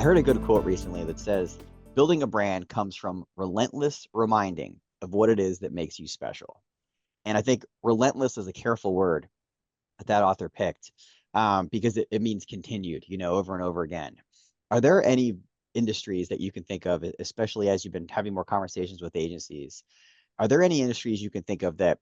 I heard a good quote recently that says, building a brand comes from relentless reminding of what it is that makes you special. And I think relentless is a careful word that author picked because it means continued, over and over again. Are there any industries that you can think of, especially as you've been having more conversations with agencies? Are there any industries you can think of that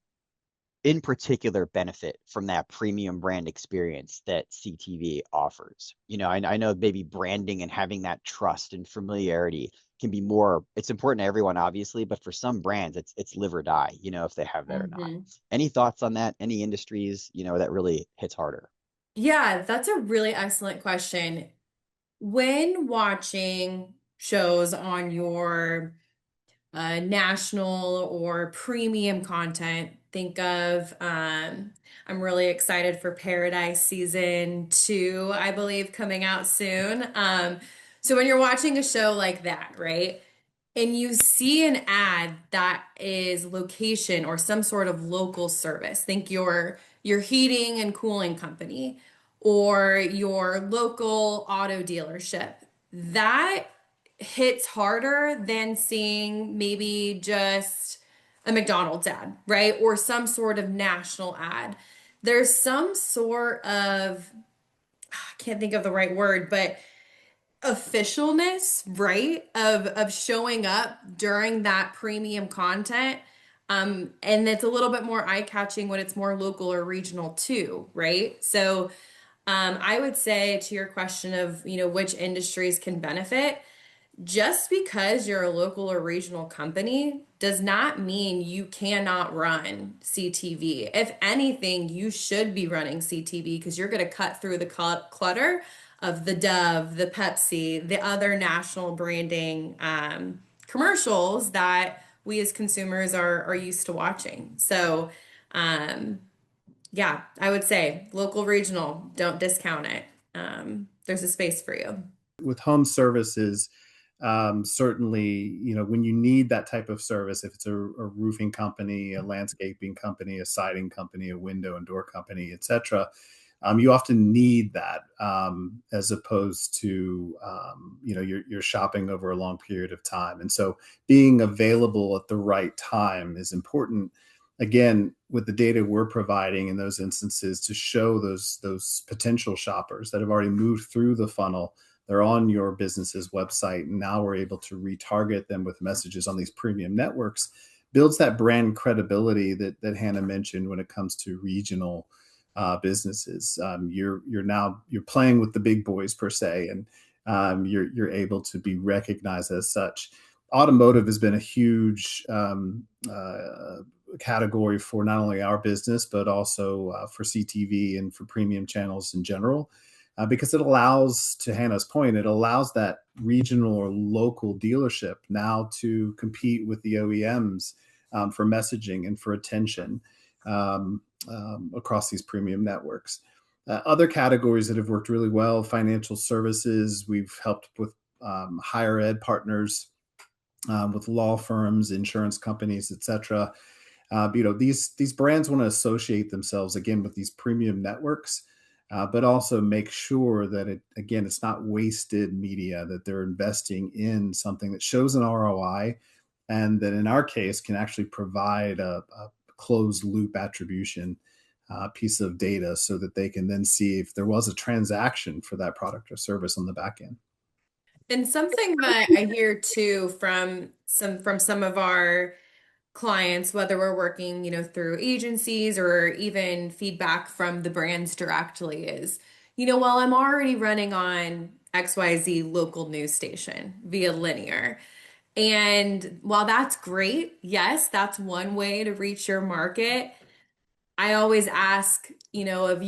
in particular benefit from that premium brand experience that CTV offers? I know maybe branding and having that trust and familiarity can be more, it's important to everyone, obviously, but for some brands, it's live or die, if they have that or not. hmm Any thoughts on that? Any industries, that really hits harder? Yeah, that's a really excellent question. When watching shows on your national or premium content, think of I'm really excited for Paradise season 2, I believe, coming out soon. So when you're watching a show like that, right? And you see an ad that is location or some sort of local service. Think your heating and cooling company or your local auto dealership. That hits harder than seeing maybe just a McDonald's ad, right? Or some sort of national ad. There's some sort of, I can't think of the right word, but officialness, right? Of showing up during that premium content. And it's a little bit more eye-catching when it's more local or regional too, right? So I would say to your question of, which industries can benefit, just because you're a local or regional company does not mean you cannot run CTV. If anything, you should be running CTV because you're going to cut through the clutter of the Dove, the Pepsi, the other national branding commercials that we as consumers are used to watching. So, um, yeah, I would say local, regional, don't discount it. There's a space for you. With home services, certainly, when you need that type of service, if it's a roofing company, a landscaping company, a siding company, a window and door company, etc., you often need that as opposed to you're shopping over a long period of time, and so being available at the right time is important. Again, with the data we're providing in those instances to show those potential shoppers that have already moved through the funnel, they're on your business's website, and now we're able to retarget them with messages on these premium networks, builds that brand credibility that Hannah mentioned when it comes to regional businesses. You're playing with the big boys per se, and you're able to be recognized as such. Automotive has been a huge category for not only our business but also for CTV and for premium channels in general. Because it allows, to Hannah's point, it allows that regional or local dealership now to compete with the OEMs for messaging and for attention across these premium networks. Other categories that have worked really well: financial services. We've helped with higher ed partners, with law firms, insurance companies, etc. These brands want to associate themselves again with these premium networks, but also make sure that it's not wasted media, that they're investing in something that shows an ROI, and that in our case can actually provide a closed loop attribution piece of data so that they can then see if there was a transaction for that product or service on the back end. And something that I hear too from some of our clients, whether we're working, through agencies or even feedback from the brands directly is, well, I'm already running on XYZ local news station via linear. And while that's great, yes, that's one way to reach your market. I always ask, of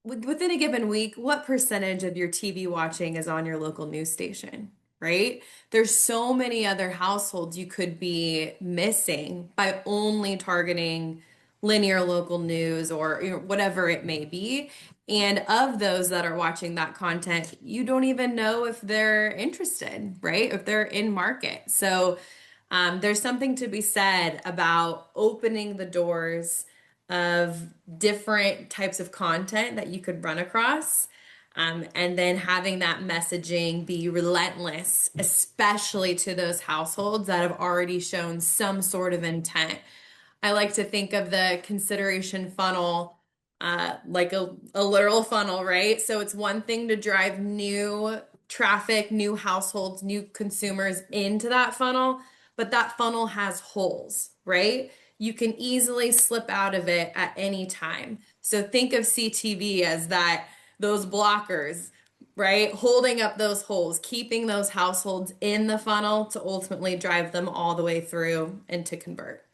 within a given week, what percentage of your TV watching is on your local news station, right? There's so many other households you could be missing by only targeting linear local news or whatever it may be. And of those that are watching that content, you don't even know if they're interested, right? If they're in market. So there's something to be said about opening the doors of different types of content that you could run across. And then having that messaging be relentless, especially to those households that have already shown some sort of intent. I like to think of the consideration funnel like a literal funnel, right? So it's one thing to drive new traffic, new households, new consumers into that funnel, but that funnel has holes, right? You can easily slip out of it at any time. So think of CTV as that, those blockers, right? Holding up those holes, keeping those households in the funnel to ultimately drive them all the way through and to convert.